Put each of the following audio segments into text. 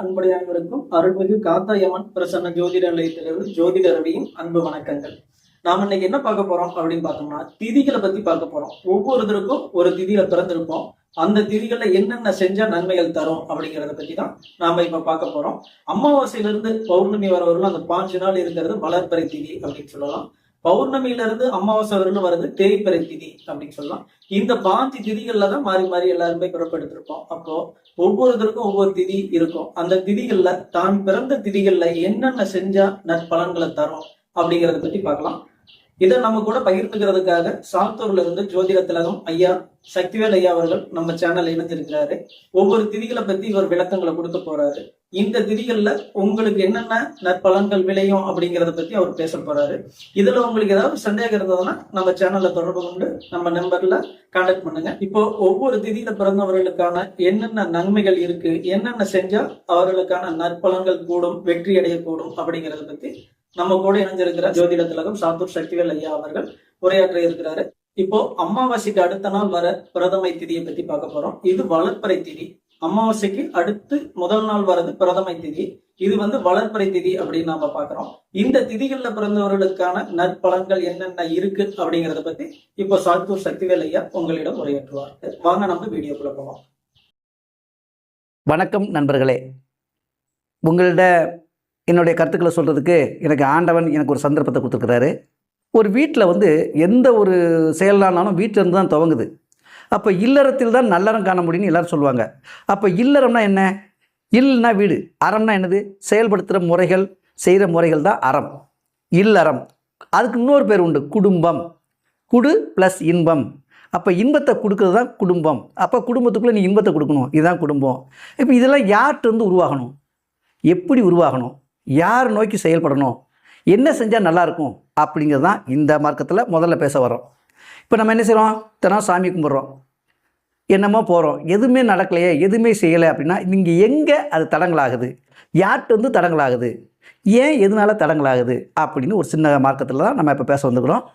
அன்புடைய அனைவருக்கும் அருள்மிகு காத்தாயம்மன் பிரசன்ன ஜோதிட நிலையத்திலிருந்து ஜோதிட ரவியின் அன்பு வணக்கங்கள். நாம இன்னைக்கு என்ன பார்க்க போறோம் அப்படின்னு பார்த்தோம்னா, திதிகளை பத்தி பார்க்க போறோம். ஒவ்வொருத்தருக்கும் ஒரு திதியில பிறந்திருப்போம். அந்த திதிகள்ல என்னென்ன செஞ்சா நன்மைகள் தரும் அப்படிங்கிறத பத்தி தான் நாம இப்ப பார்க்க போறோம். அமாவாசையிலிருந்து பௌர்ணமி வரவர்களும் அந்த 5 நாள் இருக்கிறது வளர்ப்பறை திதி அப்படின்னு சொல்லலாம். பௌர்ணமியில இருந்து அமாவாசை வரலும் வருது தேய்பிறை திதி அப்படின்னு சொல்லலாம். இந்த 5 திதிகள்ல தான் மாறி மாறி எல்லாருமே பிறப்பெடுத்திருப்போம். அப்போ ஒவ்வொருத்தருக்கும் ஒவ்வொரு திதி இருக்கும். அந்த திதிகள்ல தான் பிறந்த திதிகள்ல என்னென்ன செஞ்சா நற்பலன்களை தரும் அப்படிங்கறத பத்தி பார்க்கலாம். இதை நம்ம கூட பகிர்ந்துக்கிறதுக்காக சாத்தூர்ல இருந்து ஜோதிட திலகம் ஐயா சக்திவேல் ஐயா அவர்கள் நம்ம சேனல் இணைஞ்சிருக்கிறாரு. ஒவ்வொரு திதிகளை பத்தி இவர் விளக்கங்களை கொடுக்க போறாரு. இந்த திதிகள்ல உங்களுக்கு என்னென்ன நற்பலன்கள் விளையும் அப்படிங்கிறத பத்தி அவர் பேச போறாரு. இதுல உங்களுக்கு ஏதாவது சந்தேகம் இருந்ததுன்னா நம்ம சேனல்ல தொடர்பு கொண்டு நம்ம நம்பர்ல கான்டாக்ட் பண்ணுங்க. இப்போ ஒவ்வொரு திதியில பிறந்தவர்களுக்கான என்னென்ன நன்மைகள் இருக்கு, என்னென்ன செஞ்சா அவர்களுக்கான நற்பலன்கள் கூடும், வெற்றி அடையக்கூடும் அப்படிங்கறத பத்தி நம்ம கூட இணைஞ்சிருக்கிற ஜோதிட திலகம் சாத்தூர் சக்திவேல் ஐயா அவர்கள் உரையாற்ற இருக்கிறாரு. இப்போ அமாவாசைக்கு அடுத்த நாள் வர பிரதமை திதியை பத்தி பார்க்க போறோம். இது வளர்ப்பறை திதி. அமாவாசைக்கு அடுத்து முதல் நாள் வரது பிரதமை திதி. இது வளர்ப்பறை திதி அப்படின்னு நாம பாக்குறோம். இந்த திதிகள்ல பிறந்தவர்களுக்கான நற்பலன்கள் என்னென்ன இருக்கு அப்படிங்கறத பத்தி இப்போ சாத்தூர் சக்திவேல் ஐயா உங்களிடம் உரையாற்றுவார். வாங்க நம்ம வீடியோக்குள்ள போவோம். வணக்கம் நண்பர்களே, உங்கள்ட என்னுடைய கருத்துக்களை சொல்கிறதுக்கு எனக்கு ஆண்டவன் எனக்கு ஒரு சந்தர்ப்பத்தை கொடுத்துருக்கிறாரு. ஒரு வீட்டில் எந்த ஒரு செயலானாலும் வீட்டில் இருந்து தான் துவங்குது. அப்போ இல்லறத்தில் தான் நல்லறம் காண முடியும்னு எல்லோரும் சொல்லுவாங்க. அப்போ இல்லறம்னா என்ன? இல்லைன்னா வீடு, அறம்னா என்னது? செயல்படுத்துகிற முறைகள், செய்கிற முறைகள் தான் அறம், இல்லறம். அதுக்கு இன்னொரு பேர் உண்டு, குடும்பம். குடு ப்ளஸ் இன்பம். அப்போ இன்பத்தை கொடுக்கறது தான் குடும்பம். அப்போ குடும்பத்துக்குள்ளே நீ இன்பத்தை கொடுக்கணும், இதுதான் குடும்பம். இப்போ இதெல்லாம் யார்கிட்ட உருவாகணும், எப்படி உருவாகணும், யார் நோக்கி செயல்படணும், என்ன செஞ்சால் நல்லாயிருக்கும் அப்படிங்கிறது தான் இந்த மார்க்கத்தில் முதல்ல பேச வரோம். இப்போ நம்ம என்ன செய்கிறோம்? தினம் சாமி கும்பிட்றோம், என்னமோ போகிறோம், எதுவுமே நடக்கலையே, எதுவுமே செய்யலை அப்படின்னா நீங்கள் எங்கே அது தடங்களாகுது, யார்கிட்ட தடங்களாகுது, ஏன் எதனால தடங்களாகுது அப்படின்னு ஒரு சின்ன மார்க்கத்தில் தான் நம்ம இப்போ பேச வந்துக்கிறோம்.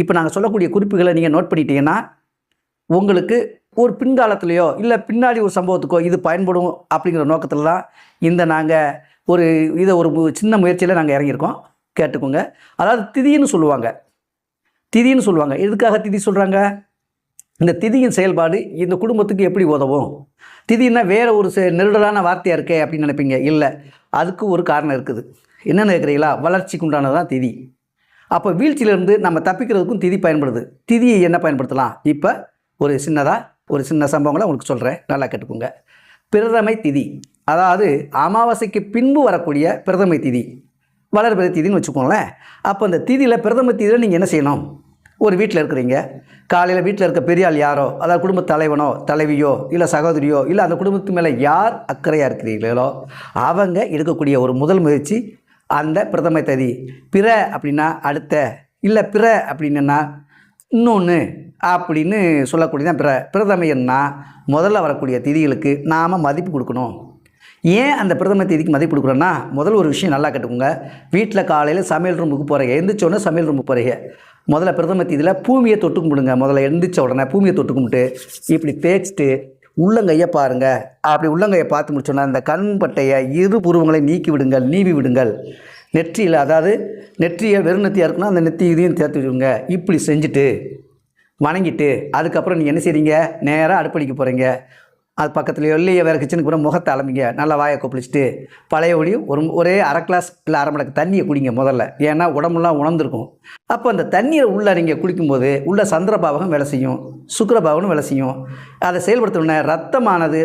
இப்போ நாங்கள் சொல்லக்கூடிய குறிப்புகளை நீங்கள் நோட் பண்ணிட்டீங்கன்னா உங்களுக்கு ஒரு பின்காலத்துலேயோ இல்லை பின்னாடி ஒரு சம்பவத்துக்கோ இது பயன்படும் அப்படிங்கிற நோக்கத்தில் தான் இந்த நாங்கள் ஒரு சின்ன முயற்சியில் நாங்கள் இறங்கியிருக்கோம். கேட்டுக்கோங்க. அதாவது திதின்னு சொல்லுவாங்க. எதுக்காக திதி சொல்கிறாங்க? இந்த திதியின் செயல்பாடு இந்த குடும்பத்துக்கு எப்படி உதவும்? திதின்னா வேறு ஒரு நெருடலான வார்த்தையாக இருக்கே அப்படின்னு நினைப்பீங்க. இல்லை, அதுக்கு ஒரு காரணம் இருக்குது. என்னென்னு கேட்குறீங்களா? வளர்ச்சிக்கு உண்டானது தான் திதி. அப்போ வீழ்ச்சியிலேருந்து நம்ம தப்பிக்கிறதுக்கும் திதி பயன்படுது. திதியை என்ன பயன்படுத்தலாம்? இப்போ ஒரு சின்ன சம்பவங்களை உங்களுக்கு சொல்கிறேன், நல்லா கேட்டுக்கோங்க. பிரதமை திதி, அதாவது அமாவாசைக்கு பின்பு வரக்கூடிய பிரதமை திதி, வளர்பிறை திதின்னு வச்சுக்கோங்களேன். அப்போ அந்த திதியில் பிரதம திதியில் நீங்கள் என்ன செய்யணும்? ஒரு வீட்டில் இருக்கிறீங்க, காலையில் வீட்டில் இருக்க பெரிய ஆள் யாரோ, அதாவது குடும்ப தலைவனோ தலைவியோ இல்லை சகோதரியோ இல்லை அந்த குடும்பத்து மேலே யார் அக்கறையாக இருக்கிறீர்களோ அவங்க எடுக்கக்கூடிய ஒரு முதல் முயற்சி அந்த பிரதமை திதி. பிற அப்படின்னா அடுத்த, இல்லை பிற அப்படின்னா இன்னொன்று அப்படின்னு சொல்லக்கூடியதான் பிரதமைன்னா முதல்ல வரக்கூடிய திதிகளுக்கு நாம் மதிப்பு கொடுக்கணும். ஏன் அந்த பிரதம தேதிக்கு மதிப்பு கொடுக்குறோன்னா, முதல்ல ஒரு விஷயம் நல்லா கேட்டுக்கோங்க. வீட்டில் காலையில் சமையல் ரூமுக்கு போகிறீங்க, எழுந்திரிச்சோடனே சமையல் ரூமுக்கு போகிறீங்க, முதல்ல பிரதம தேதியில் பூமியை தொட்டு கும்பிடுங்க. முதல்ல எழுந்திரிச்ச உடனே பூமியை தொட்டு கும்பிட்டு இப்படி தேய்ச்சிட்டு உள்ளங்கையை பாருங்கள். அப்படி உள்ளங்கையை பார்த்து முடிச்சோன்னா அந்த கண்பட்டையை இரு புருவங்களை நீவி விடுங்கள். நெற்றியில், அதாவது நெற்றியை வெறும் நெத்தியாக இருக்குன்னா அந்த நெத்தி இதையும் சேர்த்து விடுங்க. இப்படி செஞ்சுட்டு வணங்கிட்டு அதுக்கப்புறம் நீங்கள் என்ன செய்றீங்க? நேராக அடுப்படிக்கு போகிறீங்க. அது பக்கத்துலையோ இல்லையோ வேறு கிச்சனுக்கு போகிற முகத்தை அலம்பிங்க, நல்லா வாயை கொப்பளிச்சுட்டு பழைய ஒளியும் ஒரே அரை கிளாஸ் இல்லை அரை மடக்கு தண்ணியை குடிங்க முதல்ல. ஏன்னா உடம்புலாம் உணர்ந்துருக்கும். அப்போ அந்த தண்ணீரை உள்ளே நீங்கள் குடிக்கும்போது உள்ள சந்திரபாவகம் வேலை செய்யும், சுக்கிரபாவகம் வேலை செய்யும். அதை செயல்படுத்தணுன்னே ரத்தமானது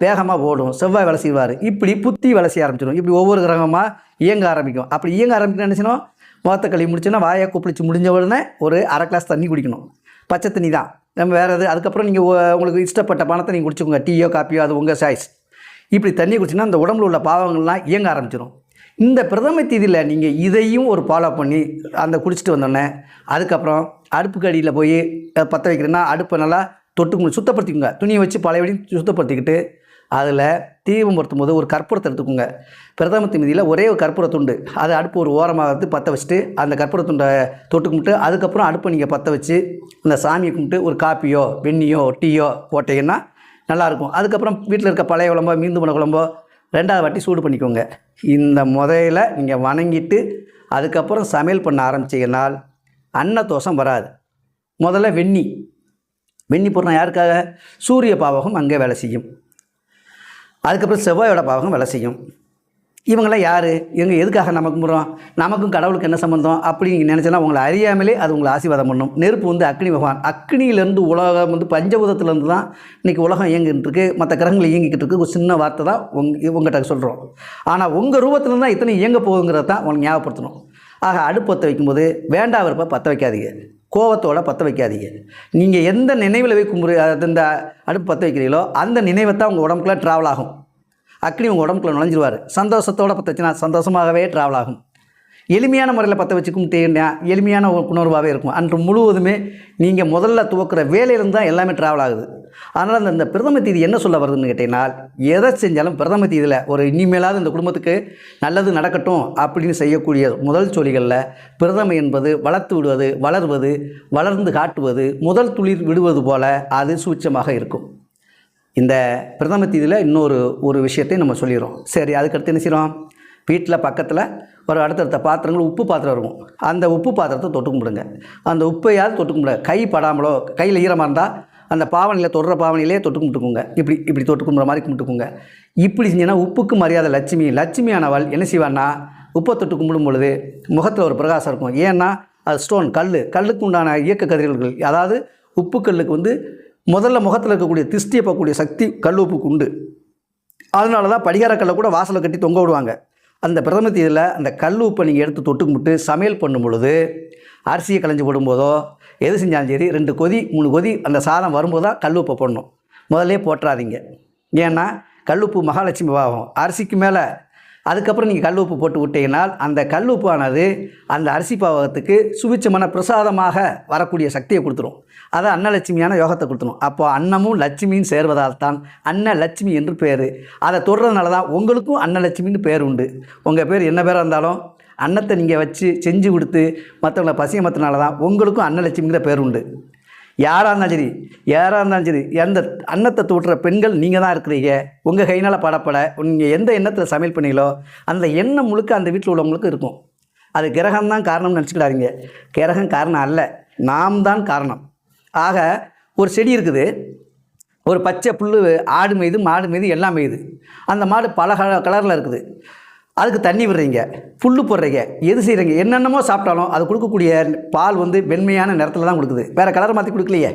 வேகமாக ஓடும், செவ்வாய் வேலை செய்வார். இப்படி புத்தி வேலை செய்ய ஆரம்பிச்சிடும். இப்படி ஒவ்வொரு கிரகமாக இயங்க ஆரம்பிக்கும். அப்படி இயங்க ஆரம்பிக்கணும்னு நினச்சினோம், முகத்தை கழுவி முடிச்சோன்னா வாயை கொப்பளிச்சு முடிஞ்ச உடனே ஒரு அரை கிளாஸ் தண்ணி குடிக்கணும். பச்சை தண்ணி தான், நம்ம வேறு எது. அதுக்கப்புறம் நீங்கள் உங்களுக்கு இஷ்டப்பட்ட பணத்தை நீங்கள் குடிச்சுக்கோங்க, டீயோ காப்பியோ, அது உங்கள் சாய்ஸ். இப்படி தண்ணி குடிச்சிங்கன்னா அந்த உடம்புல உள்ள பாவங்கள்லாம் இயங்க ஆரம்பிச்சிடும். இந்த பிரதம தேதியில் நீங்கள் இதையும் ஒரு ஃபாலோ பண்ணி அந்த குடிச்சிட்டு வந்தோடனே அதுக்கப்புறம் அடுப்புக்கு அடியில் போய் பற்ற வைக்கிறேன்னா அடுப்பை நல்லா சுத்தப்படுத்திக்கோங்க. துணியை வச்சு பழையபடி சுத்தப்படுத்திக்கிட்டு அதில் தீபம் பொருத்தும் போது ஒரு கற்பூரத்தை எடுத்துக்கோங்க. பிரதம திதியில் ஒரே ஒரு கற்பூர துண்டு, அதை அடுப்பு ஒரு ஓரமாக பற்ற வச்சுட்டு அந்த கற்பூர துண்டை தொட்டு கும்பிட்டு அதுக்கப்புறம் அடுப்பை நீங்கள் பற்ற வச்சு அந்த சாமியை கும்பிட்டு ஒரு காப்பியோ வெண்ணியோ டீயோ போட்டிங்கன்னா நல்லாயிருக்கும். அதுக்கப்புறம் வீட்டில் இருக்க பழைய குழம்போ மீந்து போன குழம்போ 2வது வாட்டி சூடு பண்ணிக்கோங்க. இந்த முறையில் நீங்கள் வணங்கிட்டு அதுக்கப்புறம் சமையல் பண்ண ஆரம்பிச்சிங்கனால் அன்னதோஷம் வராது. முதல்ல வெண்ணி போடுறோம் யாருக்காக? சூரிய பாவகம் அங்கே வேலை செய்யும். அதுக்கப்புறம் செவ்வாயோட பாவகம் வேலை செய்யும். இவங்களாம் யார்? இவங்க எதுக்காக நம்ம கும்பிட்றோம்? நமக்கும் கடவுளுக்கு என்ன சம்மந்தம் அப்படி நீங்கள் நினச்சனா உங்களை அறியாமலே அது உங்களை ஆசீர்வாதம் பண்ணும். நெருப்பு வந்து அக்னி பகவான். அக்னியிலேருந்து உலகம் வந்து பஞ்சபூதத்துலேருந்து தான் இன்றைக்கி உலகம் இயங்கிட்டு இருக்குது, மற்ற கிரகங்கள் இயங்கிக்கிட்டு இருக்குது. ஒரு சின்ன வார்த்தை தான் உங்கள்கிட்ட சொல்கிறோம். ஆனால் உங்கள் ரூபத்தில் தான் இத்தனை இயங்க போகுங்கிறத தான் உங்களுக்கு ஞாபகப்படுத்தணும். ஆக அடுப்பு பற்ற வைக்கும்போது வேண்டாம் விருப்ப பற்ற வைக்காதீங்க, கோவத்தோடு பற்ற வைக்காதீங்க. நீங்கள் எந்த நினைவில் இந்த அடுப்பு பற்ற வைக்கிறீங்களோ அந்த நினைவை தான் உங்கள் உடம்புக்குள்ளே ட்ராவல் ஆகும். அக்னி உங்கள் உடம்புக்குள்ள நுழைஞ்சிருவார். சந்தோஷத்தோடு பற்ற வச்சுனா சந்தோஷமாகவே ட்ராவல் ஆகும். எளிமையான முறையில் பற்ற வச்சு கும்பிட்டீங்கன்னா எளிமையான உணர்வாகவே இருக்கும். அன்று முழுவதுமே நீங்கள் முதல்ல துவக்கிற வேலையிலேருந்து தான் எல்லாமே ட்ராவல் ஆகுது. அதனால் இந்த பிரதம தீதி என்ன சொல்ல வருதுன்னு கேட்டீங்கன்னா, எதை செஞ்சாலும் பிரதம தீதியில் ஒரு இனிமேலாவது இந்த குடும்பத்துக்கு நல்லது நடக்கட்டும் அப்படின்னு செய்யக்கூடிய முதல் சொல்லிகளில் பிரதம என்பது வளர்த்து விடுவது, வளர்வது, வளர்ந்து காட்டுவது, முதல் துளிர் விடுவது போல அது சூட்சமாக இருக்கும். இந்த பிரதம தீதியில் ஒரு விஷயத்தை நம்ம சொல்லிடுறோம். சரி, அதுக்கடுத்து என்ன செய்கிறோம்? வீட்டில் பக்கத்தில் ஒரு அடுத்தடுத்த பாத்திரங்கள் உப்பு பாத்திரம் இருக்கும். அந்த உப்பு பாத்திரத்தை தொட்டு கும்பிடுங்க. அந்த உப்பையாவது தொட்டு கும்பிடுங்க. கை படாமலோ, கையில் ஈரமாக இருந்தால் அந்த பாவனையில் தொடுற பாவனையிலே தொட்டு கும்பிட்டுக்குங்க. இப்படி தொட்டு கும்பிட்ற மாதிரி கும்பிட்டுக்குங்க. இப்படி செஞ்சீங்கன்னா உப்புக்கு மரியாதை லட்சுமியானவள் என்ன செய்வான்னா, உப்பை தொட்டு கும்பிடும் பொழுது முகத்தில் ஒரு பிரகாசம் இருக்கும். ஏன்னா அது ஸ்டோன், கல்லுக்கு உண்டான இயக்க கதிர்கள். அதாவது உப்பு கல்லுக்கு வந்து முதல்ல முகத்தில் இருக்கக்கூடிய திருஷ்டியை போகக்கூடிய சக்தி கல் உப்புக்கு உண்டு. அதனால தான் படிகாரக்கல்லை கூட வாசலை கட்டி தொங்க விடுவாங்க. அந்த பிரதம தீதியில் அந்த கல் உப்பை நீங்கள் எடுத்து தொட்டு கும்பிட்டு சமையல் பண்ணும் பொழுது, அரிசியை களைஞ்சி போடும்போதோ எது செஞ்சாலும் சரி 2 கொதி 3 கொதி அந்த சாதம் வரும்போது தான் கல் உப்பை போடணும். முதல்ல போட்டுறாதீங்க. ஏன்னா கல் உப்பு மகாலட்சுமி பாவம். அரிசிக்கு மேலே அதுக்கப்புறம் நீங்கள் கல் உப்பு போட்டு விட்டீங்கன்னால் அந்த கல் உப்பானது அந்த அரிசி பாவகத்துக்கு சுபிச்சமான பிரசாதமாக வரக்கூடிய சக்தியை கொடுத்துரும். அதை அன்னலட்சுமியான யோகத்தை கொடுத்துரும். அப்போ அன்னமும் லட்சுமியும் சேர்வதால் தான் அன்னலட்சுமி என்று பேர். அதை தொடுறதுனால தான் உங்களுக்கும் அன்னலட்சுமின்னு பேர் உண்டு. உங்கள் பேர் என்ன பேராக இருந்தாலும் அன்னத்தை நீங்கள் வச்சு செஞ்சு கொடுத்து மற்றவங்களை பசிய மற்றனால தான் உங்களுக்கும் அன்னலட்சுமிங்கிற பேர் உண்டு. யாராக இருந்தாலும் சரி எந்த அன்னத்தை தூட்டுற பெண்கள் நீங்கள் தான் இருக்கிறீங்க. உங்கள் கையினால் படப்பட நீங்கள் எந்த எண்ணத்தில் சமையல் பண்ணீங்களோ அந்த எண்ணம் முழுக்க அந்த வீட்டில் உள்ளவங்களுக்கு இருக்கும். அது கிரகம்தான் காரணம்னு நினச்சிக்கிடாதீங்க. கிரகம் காரணம் அல்ல, நாம் தான் காரணம். ஆக ஒரு செடி இருக்குது, ஒரு பச்சை புல் ஆடு மேய்து, மாடு மேய்து, எல்லாம் மேய்து. அந்த மாடு பல கலரில் இருக்குது. அதுக்கு தண்ணி விடுறீங்க, புல் போடுறீங்க, எது செய்கிறீங்க, என்னென்னமோ சாப்பிட்டாலும் அது கொடுக்கக்கூடிய பால் வந்து வெண்மையான நிறத்தில் தான் கொடுக்குது, வேறு கலரை மாற்றி கொடுக்கலையே.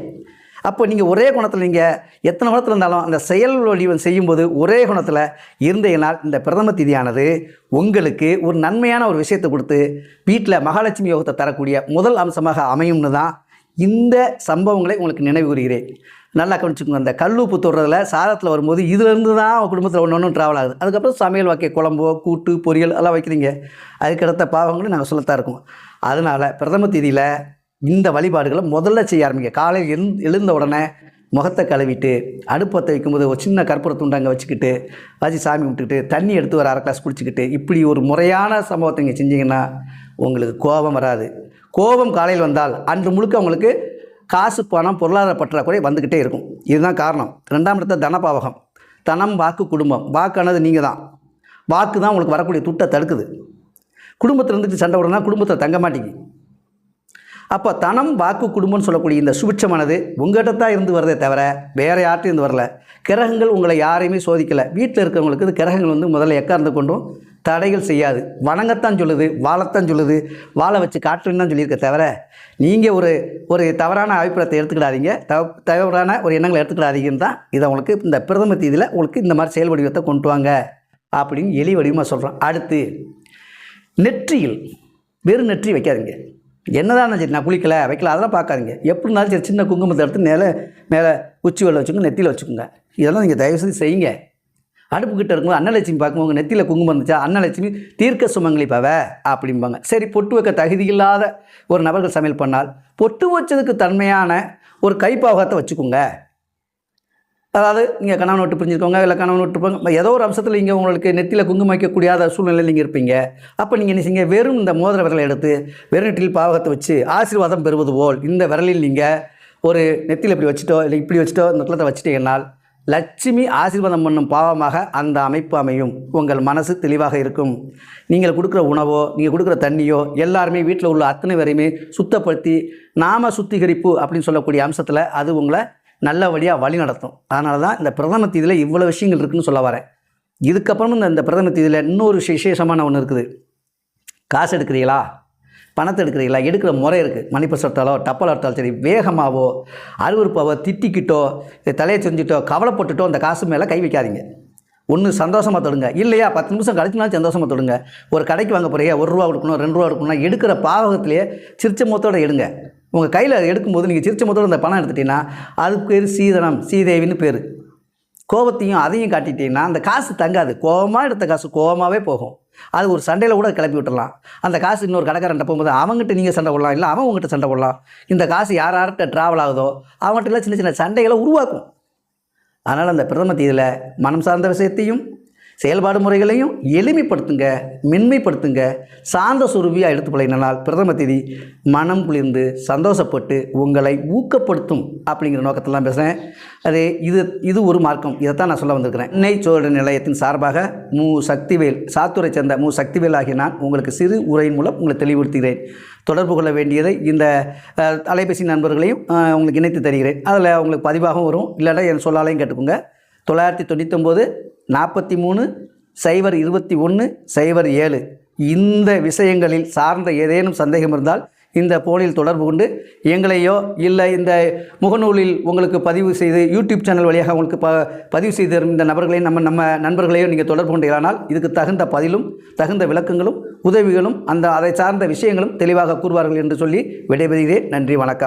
அப்போ நீங்கள் ஒரே குணத்தில் நீங்கள் எத்தனை குணத்தில் இருந்தாலும் அந்த செயல் வடிவம் செய்யும்போது ஒரே குணத்தில் இருந்தீங்கனால் இந்த பிரதம திதியானது உங்களுக்கு ஒரு நன்மையான ஒரு விஷயத்தை கொடுத்து வீட்டில் மகாலட்சுமி யோகத்தை தரக்கூடிய முதல் அம்சமாக அமையும்னு தான் இந்த சம்பவங்களை உங்களுக்கு நினைவு கூறுகிறேன். நல்லா கவனிச்சுக்கோங்க. அந்த கல்லுப்பு தொடுறதுல சாதத்தில் வரும்போது இதிலேருந்து தான் குடும்பத்தில் ஒன்று ட்ராவல் ஆகுது. அதுக்கப்புறம் சமையல் வைக்க குழம்போ கூட்டு பொரியல் எல்லாம் வைக்கிறீங்க. அதுக்கடுத்த பாவங்களும் நாங்கள் சொல்லத்தான் இருக்கோம். அதனால் பிரதம தேதியில் இந்த வழிபாடுகளை முதல்ல செய்ய ஆரம்பிங்க. காலையில் எழுந்த உடனே முகத்தை கழுவிட்டு அடுப்பத்தை வைக்கும்போது ஒரு சின்ன கற்பூர துண்டாங்க வச்சுக்கிட்டு வச்சு சாமி விட்டுக்கிட்டு தண்ணி எடுத்து ஒரு 1/2 கிளாஸ் குடிச்சிக்கிட்டு இப்படி ஒரு முறையான சம்பவத்தை நீங்கள் செஞ்சிங்கன்னா உங்களுக்கு கோபம் வராது. கோபம் காலையில் வந்தால் அன்று முழுக்க உங்களுக்கு காசு பணம் பொருளாதார பற்றாக்குறை வந்துக்கிட்டே இருக்கும். இதுதான் காரணம். 2ஆம் இடத்த தனபாவகம். தனம் வாக்கு குடும்பம். வாக்கானது நீங்கள் தான். வாக்கு தான் உங்களுக்கு வரக்கூடிய துட்டை தடுக்குது. குடும்பத்தில் இருந்துட்டு சண்டை விடனா குடும்பத்தில் தங்க மாட்டீங்க. அப்போ தனம் வாக்கு குடும்பம்னு சொல்லக்கூடிய இந்த சுபிட்சமானது உங்கள்கிட்ட தான் இருந்து வரதே தவிர வேறு யார்ட்டும் இருந்து வரல. கிரகங்கள் உங்களை யாரையுமே சோதிக்கலை. வீட்டில் இருக்கிறவங்களுக்கு இது கிரகங்கள் வந்து முதல்ல எக்கார்ந்து கொண்டும் தடைகள் செய்யாது. வணங்கத்தான் சொல்லுது, வாழத்தான் சொல்லுது, வாழை வச்சு காட்டுன்னு தான் சொல்லியிருக்க தவிர நீங்கள் ஒரு தவறான அபிப்பிராயத்தை எடுத்துக்கிடாதீங்க, தவறான ஒரு எண்ணங்களை எடுத்துக்கிடாதீங்கன்னு தான் இதை உங்களுக்கு இந்த பிரதம தேதியில் உங்களுக்கு இந்த மாதிரி செயல் வடிவத்தை கொண்டு வாங்க அப்படின்னு எளி வடிவமாக சொல்கிறோம். அடுத்து நெற்றியில் வெறும் நெற்றி வைக்காதீங்க. என்னதான் சரி நான் குளிக்கலை வைக்கல அதெல்லாம் பார்க்காதீங்க. எப்படினாலும் சரி சின்ன குங்குமத்தை எடுத்து மேலே உச்சி வெள்ள வச்சுக்கோங்க, நெத்தியில் வச்சுக்கோங்க. இதெல்லாம் நீங்கள் தயவுசெய்து செய்யுங்க. அடுப்புக்கிட்ட இருக்கும்போது அன்னலட்சுமி பார்க்கும்போது உங்கள் நெத்தியில் குங்குமம் இருந்துச்சா அன்னலட்சுமி தீர்க்க சுமங்கலி பவ அப்படிம்பாங்க. சரி, பொட்டு வைக்க தகுதி இல்லாத ஒரு நபர்கள் சமையல் பண்ணால் பொட்டு வச்சதுக்கு தன்மையான ஒரு கைப்பாவகத்தை வச்சுக்கோங்க. அதாவது நீங்கள் கணவன் விட்டு பிரிஞ்சுக்கோங்க, இல்லை கணவன் விட்டுருப்பாங்க, ஏதோ ஒரு அம்சத்தில் இங்கே உங்களுக்கு நெத்தியில் குங்குமம் வைக்கக்கூடியாத சூழ்நிலையில் நீங்கள் இருப்பீங்க. அப்போ நீங்கள் என்ன செய்யுங்க, வெறும் இந்த மோதிர விரலை எடுத்து வெறும் நெற்றியில் பாவகத்தை வச்சு ஆசீர்வாதம் பெறுவது போல் இந்த விரலில் நீங்கள் ஒரு நெத்தியில் இப்படி வச்சுட்டோ இல்லை இப்படி வச்சுட்டோ இந்த இடத்துல வச்சுட்டீங்கன்னால் லட்சுமி ஆசீர்வாதம் பண்ணும் பாவமாக அந்த அமைப்பு அமையும். உங்கள் மனசு தெளிவாக இருக்கும். நீங்கள் கொடுக்குற உணவோ நீங்கள் கொடுக்குற தண்ணியோ எல்லாருமே வீட்டில் உள்ள அத்தனை வரையுமே சுத்தப்படுத்தி நாம சுத்திகரிப்பு அப்படின்னு சொல்லக்கூடிய அம்சத்தில் அது உங்களை நல்ல வழியாக வழி நடத்தும். அதனால தான் இந்த பிரதம தேதியில் இவ்வளோ விஷயங்கள் இருக்குதுன்னு சொல்ல வரேன். இதுக்கப்புறமும் இந்த பிரதம தேதியில் இன்னொரு விசேஷமான ஒன்று இருக்குது. காசு எடுக்கிறீங்களா, பணத்தை எடுக்கிறீங்களா, எடுக்கிற முறை இருக்குது. மணிப்பர்ஸ் எடுத்தாலோ டப்பால் எடுத்தாலும் சரி, வேகமாகவோ அருவருப்பாவோ திட்டிக்கிட்டோ தலையை செஞ்சுட்டோ கவலைப்பட்டுட்டோ அந்த காசு மேலே கை வைக்காதீங்க. ஒன்று சந்தோஷமாக தொடுங்க, இல்லையா 10 நிமிஷம் கழிச்சுனாலும் சந்தோஷமாக தொடுங்க. ஒரு கடைக்கு வாங்க போகிறீங்க, 1 ரூபா கொடுக்கணும் 2 ரூபா கொடுக்கணும்னா எடுக்கிற பாவகத்திலேயே சிரிச்ச முகத்தோடு எடுங்க. உங்கள் கையில் எடுக்கும்போது நீங்கள் சிரிச்ச முகத்தோடு அந்த பணம் எடுத்துட்டீங்கன்னா அதுக்கு பேர் சீதனம், சீதேவின்னு பேர். கோபத்தையும் அதையும் காட்டிட்டீங்கன்னா அந்த காசு தங்காது. கோபமாக எடுத்த காசு கோபமாகவே போகும். அது ஒரு சண்டையில் கூட கிளப்பி விட்டுடலாம். அந்த காசு இன்னொரு கடைக்காரன்ட்ட போகும்போது அவங்ககிட்ட நீங்கள் சண்டை போடலாம், இல்லை அவன் உங்கள்கிட்ட சண்டை போடலாம். இந்த காசு யார்கிட்ட ட்ராவல் ஆகுதோ அவங்ககிட்ட சின்ன சின்ன சண்டைகளை உருவாக்கும். அதனால் அந்த பிரதம தேதியில் மனம் சார்ந்த விஷயத்தையும் செயல்பாடு முறைகளையும் எளிமைப்படுத்துங்க, மென்மைப்படுத்துங்க, சார்ந்த சுருவியாக எடுத்து பழகினால் பிரதம தேதி மனம் குளிர்ந்து சந்தோஷப்பட்டு உங்களை ஊக்கப்படுத்தும் அப்படிங்கிற நோக்கத்தில் தான் பேசுகிறேன். இது ஒரு மார்க்கம். இதைத்தான் நான் சொல்ல வந்திருக்கிறேன். சென்னை சோழ நிலையத்தின் சார்பாக மு சக்திவேல், சாத்தூரை சேர்ந்த மு சக்திவேல் ஆகிய நான் உங்களுக்கு சிறு உரையின் மூலம் உங்களை தெளிவுபடுத்துகிறேன். தொடர்பு கொள்ள வேண்டியதை இந்த அலைபேசி நண்பர்களையும் உங்களுக்கு இணைத்து தருகிறேன். அதில் உங்களுக்கு பதிவாகவும் வரும், இல்லாட்டா என் சொல்லாலையும் கேட்டுக்கோங்க. 999 43 021 07. இந்த விஷயங்களில் சார்ந்த ஏதேனும் சந்தேகம் இருந்தால் இந்த போனில் தொடர்பு கொண்டு எங்களையோ இல்லை இந்த முகநூலில் உங்களுக்கு பதிவு செய்து யூடியூப் சேனல் வழியாக உங்களுக்கு பதிவு செய்து இந்த நபர்களையும் நம்ம நண்பர்களையோ நீங்கள் தொடர்பு கொண்டீர்களானால் இதுக்கு தகுந்த பதிலும் தகுந்த விளக்கங்களும் உதவிகளும் அதை சார்ந்த விஷயங்களும் தெளிவாக கூறுவார்கள் என்று சொல்லி விடைபெறுகிறேன். நன்றி, வணக்கம்.